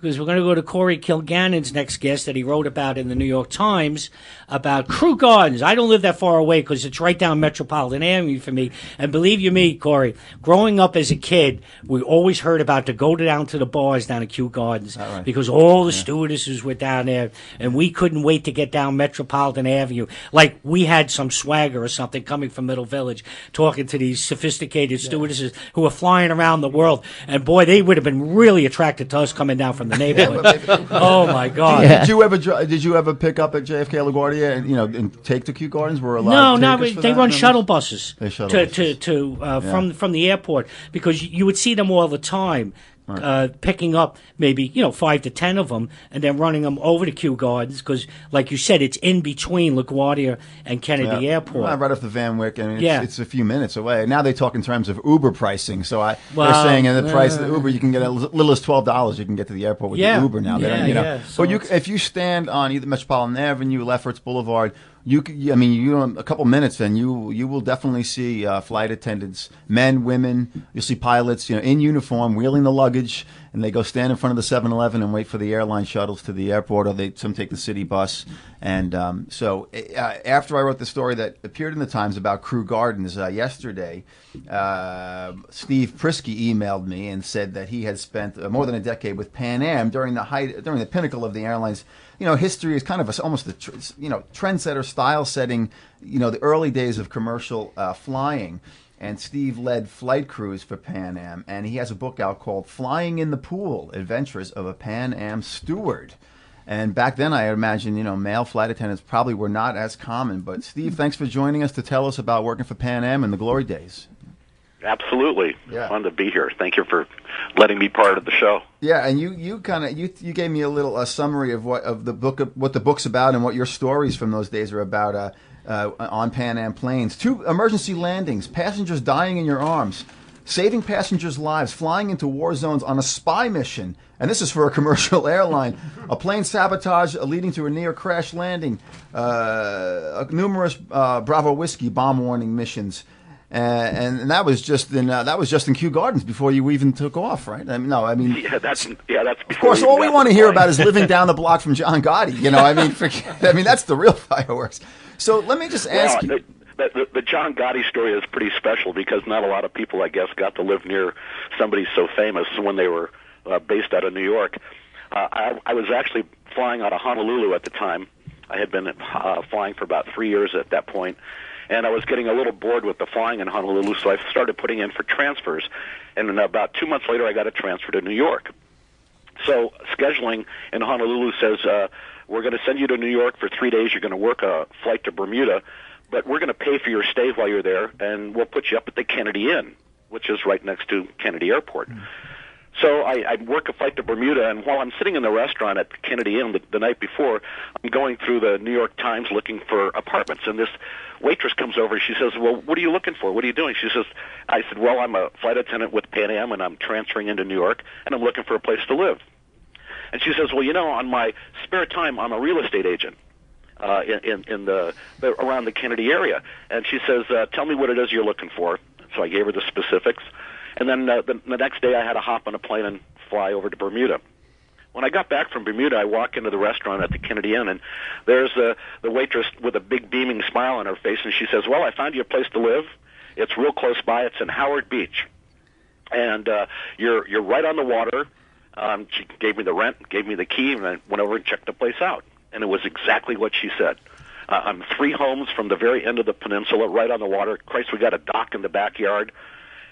because we're going to go to Corey Kilgannon's next guest that he wrote about in the New York Times about Crew Gardens. I don't live that far away because it's right down Metropolitan Avenue for me. And believe you me, Corey, growing up as a kid, we always heard about to go down to the bars down at Kew Gardens because all the stewardesses were down there, and we couldn't wait to get down Metropolitan Avenue. Like we had some swagger or something coming from Middle Village, talking to these sophisticated stewardesses who were flying around the world. And boy, they would have been really attracted to us coming down from the neighborhood. Oh my God! Did you ever pick up at JFK LaGuardia and take to Kew Gardens? Were no, they run shuttle buses from the airport because you would see them all the time. Picking up maybe 5 to 10 of them and then running them over to Kew Gardens because, like you said, it's in between LaGuardia and Kennedy Airport. Right off the Van Wyck. I mean, it's a few minutes away. Now they talk in terms of Uber pricing. So they're saying in the price of the Uber, you can get as little as $12. You can get to the airport with the Uber now. So but if you stand on either Metropolitan Avenue, Lefferts Boulevard, a couple minutes, and you will definitely see flight attendants, men, women. You'll see pilots, in uniform, wheeling the luggage, and they go stand in front of the 7-Eleven and wait for the airline shuttles to the airport, or some take the city bus. And so after I wrote the story that appeared in the Times about Crew Gardens yesterday, Steve Priske emailed me and said that he had spent more than a decade with Pan Am during the pinnacle of the airline's history. Is kind of almost the trendsetter style setting, the early days of commercial flying. And Steve led flight crews for Pan Am, and he has a book out called Flying in the Pool, Adventures of a Pan Am Steward. And back then, I imagine, male flight attendants probably were not as common. But Steve, thanks for joining us to tell us about working for Pan Am in the glory days. Absolutely. Fun to be here. Thank you for letting me part of the show. Yeah, and you gave me a summary of what the book's about and what your stories from those days are about on Pan Am planes. 2 emergency landings, passengers dying in your arms, saving passengers' lives, flying into war zones on a spy mission, and this is for a commercial airline. A plane sabotage leading to a near crash landing, numerous Bravo Whiskey bomb warning missions. And that was just in Kew Gardens before you even took off, right? That's of course, all we want to hear about is living down the block from John Gotti. That's the real fireworks. So let me just ask you. The John Gotti story is pretty special because not a lot of people, I guess, got to live near somebody so famous when they were based out of New York. I was actually flying out of Honolulu at the time. I had been flying for about 3 years at that point. And I was getting a little bored with the flying in Honolulu, so I started putting in for transfers. And then about 2 months later, I got a transfer to New York. So scheduling in Honolulu says, we're going to send you to New York for 3 days. You're going to work a flight to Bermuda, but we're going to pay for your stay while you're there, and we'll put you up at the Kennedy Inn, which is right next to Kennedy Airport. So I work a flight to Bermuda, and while I'm sitting in the restaurant at the Kennedy Inn the night before, I'm going through the New York Times looking for apartments, and this waitress comes over and she says, well, what are you looking for? What are you doing? I said, well, I'm a flight attendant with Pan Am, and I'm transferring into New York, and I'm looking for a place to live. And she says, well, on my spare time, I'm a real estate agent in the around the Kennedy area. And she says, tell me what it is you're looking for. So I gave her the specifics. And then the next day I had to hop on a plane and fly over to Bermuda. When I got back from Bermuda, I walk into the restaurant at the Kennedy Inn, and there's the waitress with a big beaming smile on her face, and she says, well, I found you a place to live. It's real close by. It's in Howard Beach. And you're right on the water. She gave me the rent, gave me the key, and I went over and checked the place out. And it was exactly what she said. I'm 3 homes from the very end of the peninsula, right on the water. Christ, we got a dock in the backyard.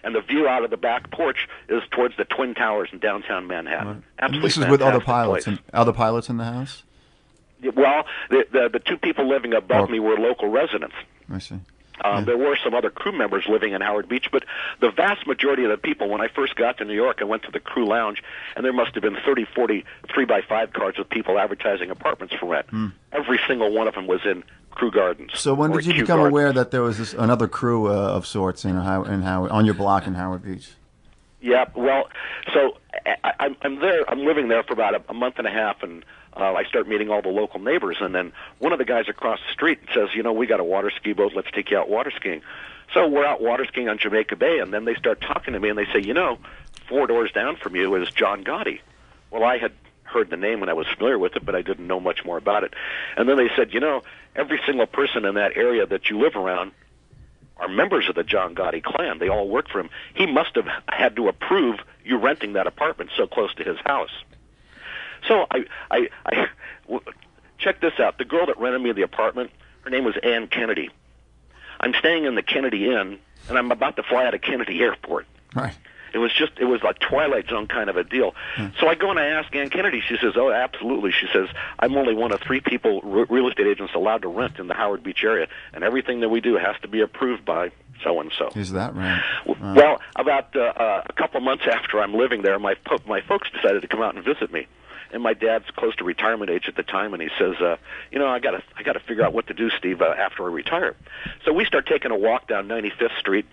And the view out of the back porch is towards the Twin Towers in downtown Manhattan. Right. Absolutely this is with other pilots. Other pilots in the house? Well, the 2 people living above me were local residents. I see. There were some other crew members living in Howard Beach, but the vast majority of the people, when I first got to New York, I went to the crew lounge, and there must have been 30, 40 3x5 cards with people advertising apartments for rent. Every single one of them was in Crew Gardens. So when did you become aware that there was another crew of sorts in Howard, on your block in Howard Beach? Yeah, well, so I'm there. I'm living there for about a month and a half, and I start meeting all the local neighbors. And then one of the guys across the street says, we got a water ski boat. Let's take you out water skiing. So we're out water skiing on Jamaica Bay, and then they start talking to me, and they say, 4 doors down from you is John Gotti. Well, I had heard the name and I was familiar with it, but I didn't know much more about it. And then they said, every single person in that area that you live around are members of the John Gotti clan. They all work for him. He must have had to approve you renting that apartment so close to his house. So I check this out. The girl that rented me the apartment, her name was Ann Kennedy. I'm staying in the Kennedy Inn, and I'm about to fly out of Kennedy Airport. Right. It was like Twilight Zone kind of a deal. So I go and I ask Ann Kennedy. She says, "Oh, absolutely." She says, "I'm only one of 3 people, real estate agents, allowed to rent in the Howard Beach area, and everything that we do has to be approved by so-and-so." Is that right? Well, about a couple months after I'm living there, my folks decided to come out and visit me. And my dad's close to retirement age at the time, and he says, I got to figure out what to do, Steve, after I retire. So we start taking a walk down 95th Street.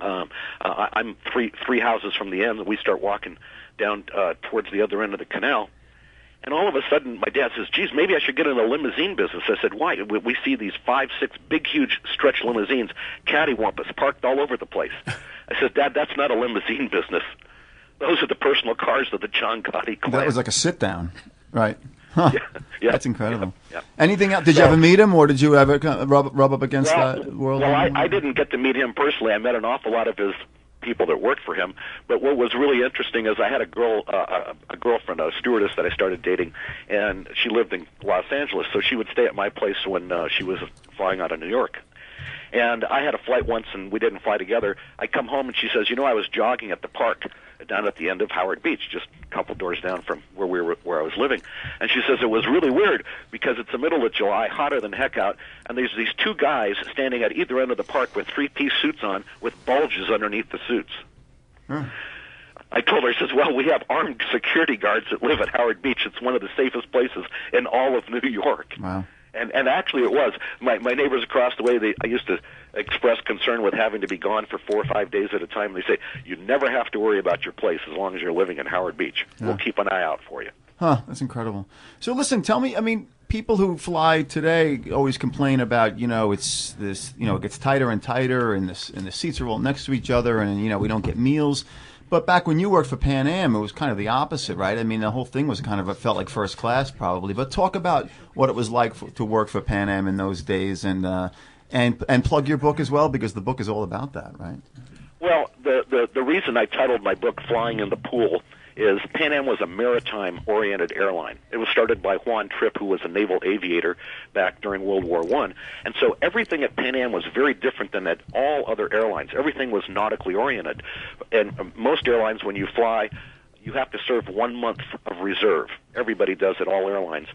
I'm three houses from the end, and we start walking down towards the other end of the canal. And all of a sudden, my dad says, "Geez, maybe I should get in the limousine business." I said, "Why?" We see these 5, 6 big, huge stretch limousines, cattywampus, parked all over the place. I said, "Dad, that's not a limousine business. Those are the personal cars of the John Gotti clan." That was like a sit-down, right? Huh. Yeah. That's incredible. Yeah. Anything else? Did you ever meet him, or did you ever rub up against that world? Well, I didn't get to meet him personally. I met an awful lot of his people that worked for him. But what was really interesting is I had a girlfriend, a stewardess that I started dating, and she lived in Los Angeles, so she would stay at my place when she was flying out of New York. And I had a flight once, and we didn't fly together. I come home, and she says, I was jogging at the park down at the end of Howard Beach, just a couple doors down from where I was living. And she says it was really weird because it's the middle of July, hotter than heck out, and there's these 2 guys standing at either end of the park with 3-piece suits on with bulges underneath the suits. I told her, I says, "Well, we have armed security guards that live at Howard Beach. It's one of the safest places in all of New York." Wow. And actually it was. My neighbors across the way, I used to express concern with having to be gone for 4 or 5 days at a time. They say, "You never have to worry about your place as long as you're living in Howard Beach. We'll keep an eye out for you." Huh, that's incredible. So listen, tell me, people who fly today always complain about, it's this, it gets tighter and tighter, and the seats are all next to each other, and, we don't get meals. But back when you worked for Pan Am, it was kind of the opposite, right? The whole thing was kind of, it felt like first class probably. But talk about what it was like to work for Pan Am in those days, and plug your book as well, because the book is all about that, right? Well, the reason I titled my book "Flying in the Pool" is Pan Am was a maritime-oriented airline. It was started by Juan Trippe, who was a naval aviator back during World War I. And so everything at Pan Am was very different than at all other airlines. Everything was nautically oriented. And most airlines, when you fly, you have to serve 1 month of reserve. Everybody does at all airlines,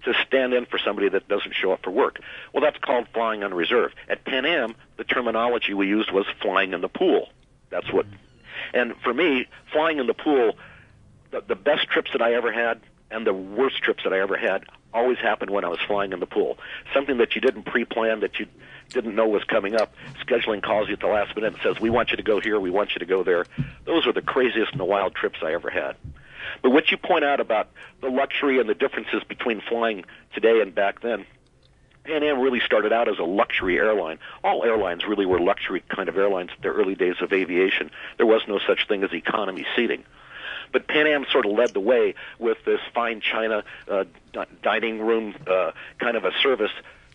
to stand in for somebody that doesn't show up for work. Well, that's called flying on reserve. At Pan Am, the terminology we used was flying in the pool. That's what. And for me, flying in the pool, the best trips that I ever had and the worst trips that I ever had always happened when I was flying in the pool. Something that you didn't pre-plan, that you didn't know was coming up. Scheduling calls you at the last minute and says, "We want you to go here, we want you to go there." Those are the craziest and the wild trips I ever had. But what you point out about the luxury and the differences between flying today and back then, Pan Am really started out as a luxury airline. All airlines really were luxury kind of airlines at the early days of aviation. There was no such thing as economy seating. But Pan Am sort of led the way with this fine china dining room kind of a service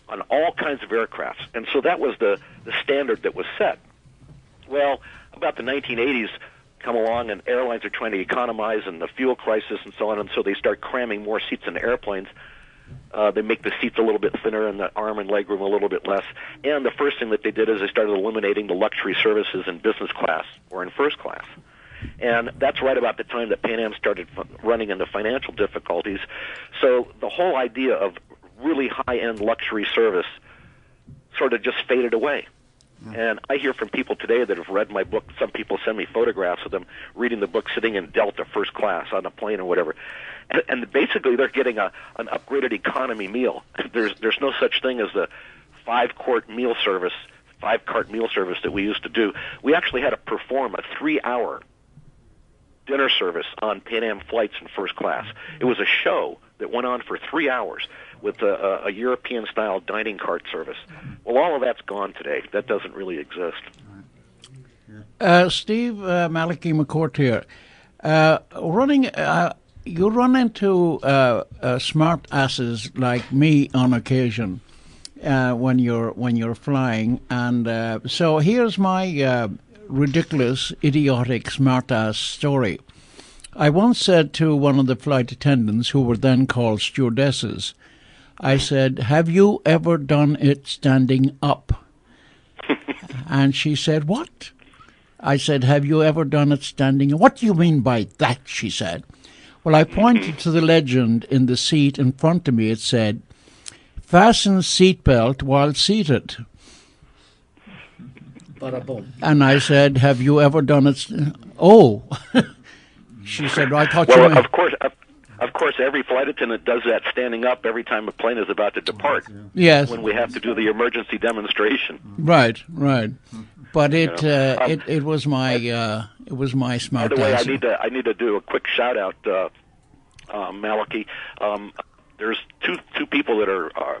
on all kinds of aircrafts. And so that was the standard that was set. Well, about the 1980s come along, and airlines are trying to economize, and the fuel crisis and so on, and so they start cramming more seats into airplanes. They make the seats a little bit thinner and the arm and leg room a little bit less. And the first thing that they did is they started eliminating the luxury services in business class or in first class. And that's right about the time that Pan Am started running into financial difficulties. So the whole idea of really high-end luxury service sort of just faded away. And I hear from people today that have read my book. Some people send me photographs of them reading the book sitting in Delta first class on a plane or whatever. And basically they're getting an upgraded economy meal. There's no such thing as the 5-cart meal service that we used to do. We actually had to perform a 3-hour dinner service on Pan Am flights in first class. It was a show that went on for 3 hours with a European-style dining cart service. Well, all of that's gone today. That doesn't really exist. Steve, Malachy McCourt here. Running, you run into smart asses like me on occasion when you're flying, and so here's my ridiculous, idiotic, smart-ass story. I once said to one of the flight attendants, who were then called stewardesses, I said, "Have you ever done it standing up?" And she said, "What?" I said, "Have you ever done it standing up?" "What do you mean by that?" she said. Well, I pointed to the legend in the seat in front of me. It said, "Fasten seatbelt while seated." Bada boom. And I said, "Have you ever done it?" Oh. She said, "I thought well, you..." Of course, every flight attendant does that standing up every time a plane is about to depart. Yes. When we have to do the emergency demonstration. Right. But it was my smart. By the way, I need to do a quick shout out, Malachi. There's two people that are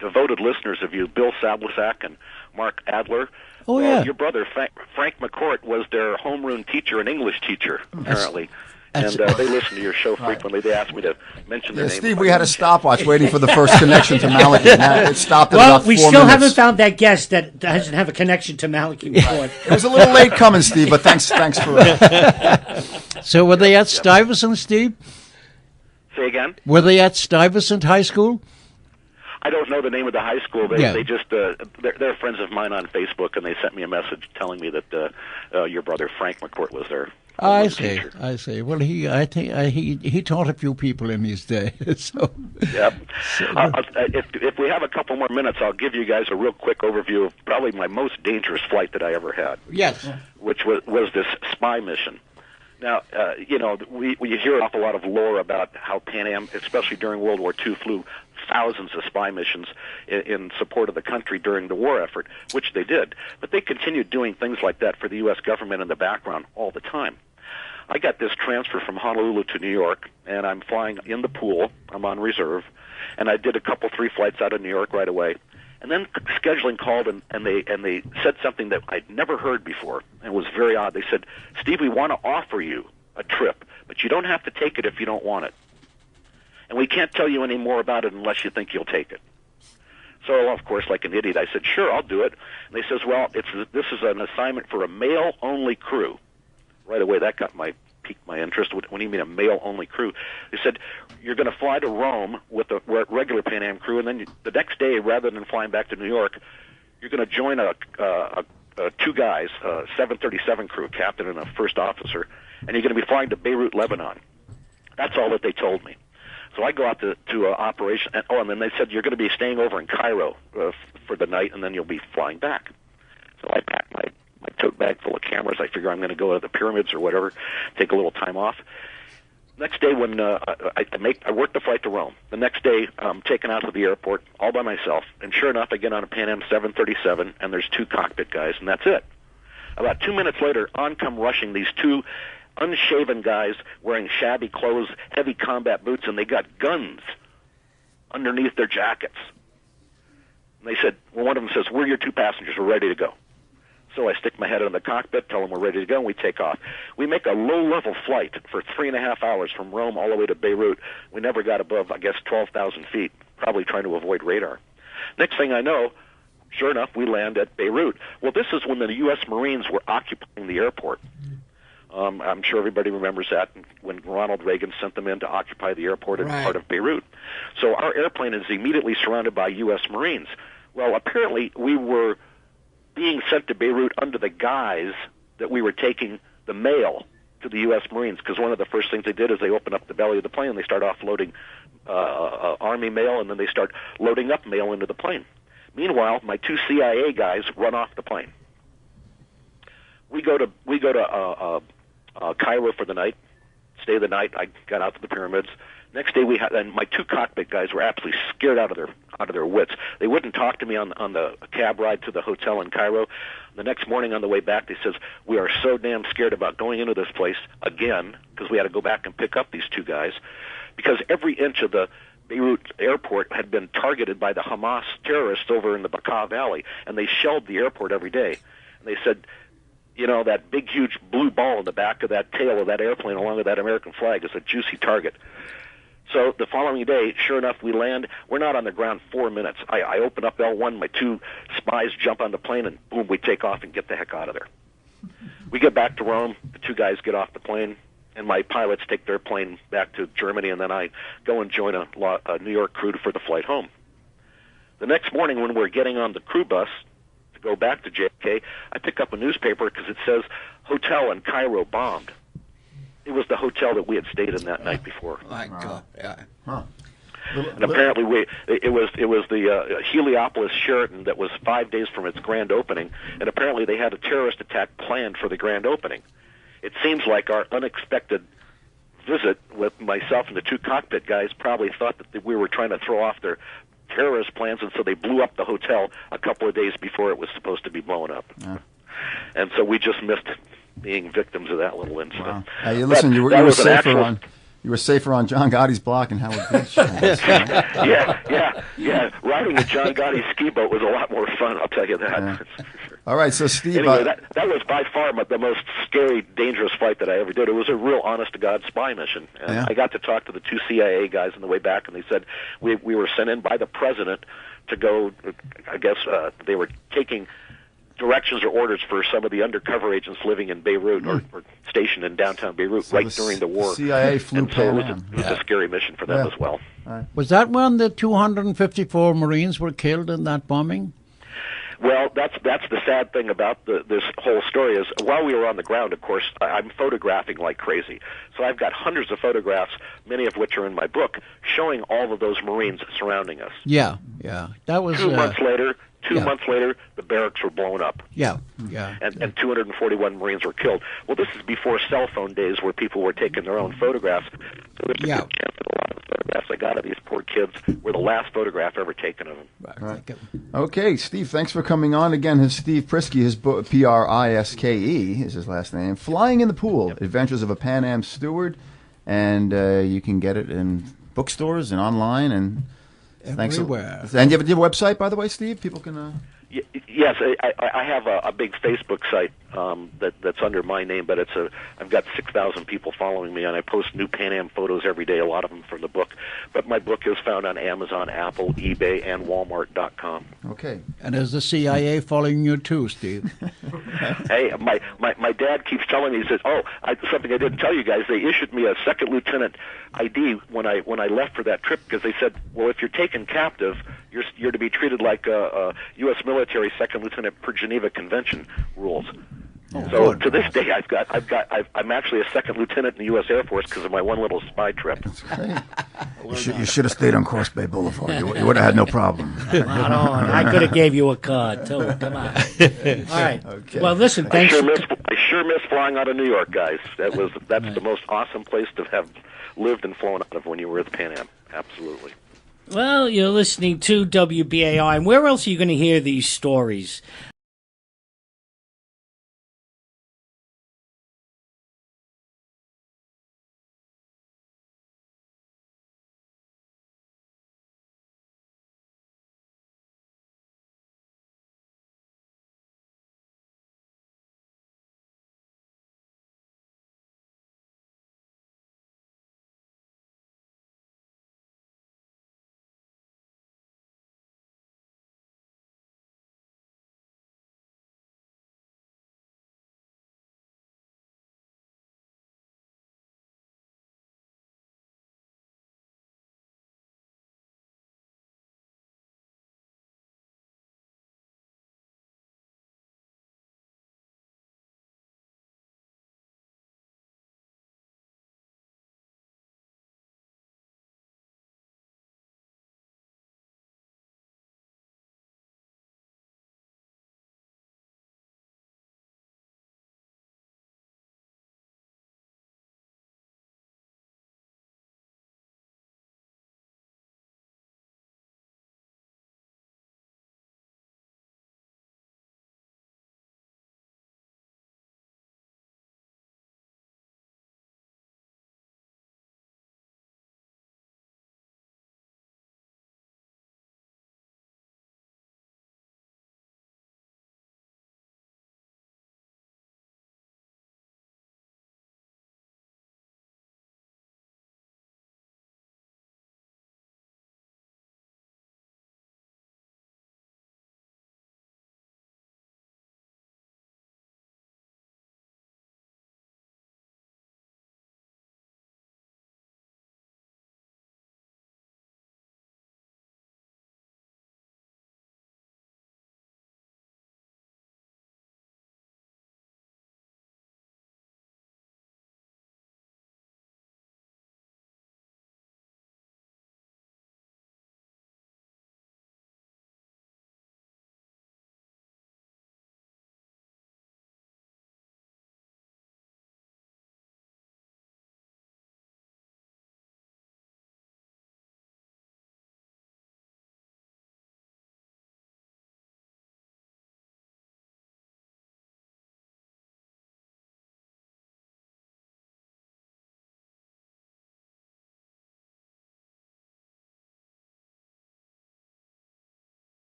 devoted listeners of you, Bill Sablasak and Mark Adler. Oh, yeah. Your brother Frank McCourt was their homeroom teacher and English teacher, apparently. And they listen to your show frequently. They asked me to mention their name. Steve, we had a stopwatch waiting for the first connection to Malachi. Now it stopped at about 4 minutes. Well, we still haven't found that guest that doesn't have a connection to Malachi McCourt. It was a little late coming, Steve, but thanks for... So were they at Stuyvesant, Steve? Say again? Were they at Stuyvesant High School? I don't know the name of the high school. They just they're friends of mine on Facebook, and they sent me a message telling me that your brother Frank McCourt was there. I see. Well, I think he taught a few people in his day. So. Yep. If we have a couple more minutes, I'll give you guys a real quick overview of probably my most dangerous flight that I ever had. Yes. Which was this spy mission. Now, we hear an awful lot of lore about how Pan Am, especially during World War II, flew thousands of spy missions in support of the country during the war effort, which they did. But they continued doing things like that for the U.S. government in the background all the time. I got this transfer from Honolulu to New York, and I'm flying in the pool. I'm on reserve, and I did a couple, 3 flights out of New York right away. And then scheduling called, and they said something that I'd never heard before, and was very odd. They said, "Steve, we want to offer you a trip, but you don't have to take it if you don't want it. And we can't tell you any more about it unless you think you'll take it." So, of course, like an idiot, I said, "Sure, I'll do it." And they says, "Well, this is an assignment for a male-only crew." Right away, that piqued my interest. What do you mean a male-only crew? They said, "You're going to fly to Rome with a regular Pan Am crew, and then the next day, rather than flying back to New York, you're going to join two guys, a 737 crew, a captain and a first officer, and you're going to be flying to Beirut, Lebanon." That's all that they told me. So I go out to operation, and then they said, "You're going to be staying over in Cairo for the night, and then you'll be flying back." So I packed my tote bag full of cameras. I figure I'm going to go to the pyramids or whatever, take a little time off. Next day, when I work the flight to Rome, the next day I'm taken out to the airport all by myself, and sure enough, I get on a Pan Am 737, and there's 2 cockpit guys, and that's it. About 2 minutes later, on come rushing these 2 unshaven guys wearing shabby clothes, heavy combat boots, and they got guns underneath their jackets. And they said, well, one of them says, "We're your 2 passengers. We're ready to go." So I stick my head in the cockpit, tell them we're ready to go, and we take off. We make a low-level flight for 3.5 hours from Rome all the way to Beirut. We never got above, I guess, 12,000 feet, probably trying to avoid radar. Next thing I know, sure enough, we land at Beirut. Well, this is when the U.S. Marines were occupying the airport. I'm sure everybody remembers that when Ronald Reagan sent them in to occupy the airport in part of Beirut. So our airplane is immediately surrounded by U.S. Marines. Well, apparently we were being sent to Beirut under the guise that we were taking the mail to the U.S. Marines, because one of the first things they did is they open up the belly of the plane and they start offloading Army mail, and then they start loading up mail into the plane. Meanwhile, my 2 CIA guys run off the plane. We go to Cairo for the night, stay the night. I got out to the pyramids. Next day, and my 2 cockpit guys were absolutely scared out of their wits. They wouldn't talk to me on the cab ride to the hotel in Cairo. The next morning on the way back, they says, "We are so damn scared about going into this place again," because we had to go back and pick up these 2 guys, because every inch of the Beirut airport had been targeted by the Hamas terrorists over in the Bekaa Valley, and they shelled the airport every day. And they said, you know, that big, huge blue ball in the back of that tail of that airplane along with that American flag is a juicy target. So the following day, sure enough, we land. We're not on the ground 4 minutes. I open up L1, my 2 spies jump on the plane, and boom, we take off and get the heck out of there. We get back to Rome. The 2 guys get off the plane, and my pilots take their plane back to Germany, and then I go and join a New York crew for the flight home. The next morning, when we're getting on the crew bus to go back to JFK, I pick up a newspaper because it says hotel in Cairo bombed. It was the hotel that we had stayed in that night before. My God, yeah. Huh. And apparently, it was the Heliopolis Sheraton that was 5 days from its grand opening, and apparently they had a terrorist attack planned for the grand opening. It seems like our unexpected visit with myself and the 2 cockpit guys probably thought that we were trying to throw off their terrorist plans, and so they blew up the hotel a couple of days before it was supposed to be blown up. Yeah. And so we just missed being victims of that little incident. Wow. Hey, listen, you were safer on John Gotti's block in Howard Beach. yeah. Riding a John Gotti ski boat was a lot more fun, I'll tell you that. Yeah. All right, so Steve... Anyway, that was by far the most scary, dangerous flight that I ever did. It was a real honest-to-God spy mission. And I got to talk to the 2 CIA guys on the way back, and they said we were sent in by the president to go, I guess they were taking directions or orders for some of the undercover agents living in Beirut or stationed in downtown Beirut during the war. CIA flew Pan Am. It was a scary mission for them as well. Right. Was that when the 254 Marines were killed in that bombing? Well, that's the sad thing about this whole story is while we were on the ground, of course, I'm photographing like crazy. So I've got hundreds of photographs, many of which are in my book, showing all of those Marines surrounding us. Yeah. That was 2 months later. 2 months later, the barracks were blown up. Yeah. And 241 Marines were killed. Well, this is before cell phone days where people were taking their own photographs. So there's a good chance that a lot of the photographs I got of these poor kids were the last photograph ever taken of them. Right. Okay, Steve, thanks for coming on. Again, Steve Priske, his book, Priske is his last name, Flying in the Pool, Adventures of a Pan Am Steward. And you can get it in bookstores and online and... everywhere. And you have a website, by the way, Steve? People can... Yes, I have a big Facebook site that's under my name, but I've got 6,000 people following me, and I post new Pan Am photos every day, a lot of them from the book. But my book is found on Amazon, Apple, eBay, and Walmart.com. Okay. And is the CIA following you too, Steve? Hey, my dad keeps telling me, he says, something I didn't tell you guys, they issued me a second lieutenant ID when I left for that trip because they said, well, if you're taken captive, you're to be treated like a U.S. military second lieutenant per Geneva Convention rules. So to this day, I'm actually a second lieutenant in the U.S. Air Force because of my one little spy trip. That's great. You should have stayed on Cross Bay Boulevard. You would have had no problem. I could have gave you a card too. Come on. All right. Okay. Well, listen. Thanks. I sure miss flying out of New York, guys. That's the most awesome place to have lived and flown out of when you were at the Pan Am. Absolutely. Well, you're listening to WBAI, and where else are you going to hear these stories?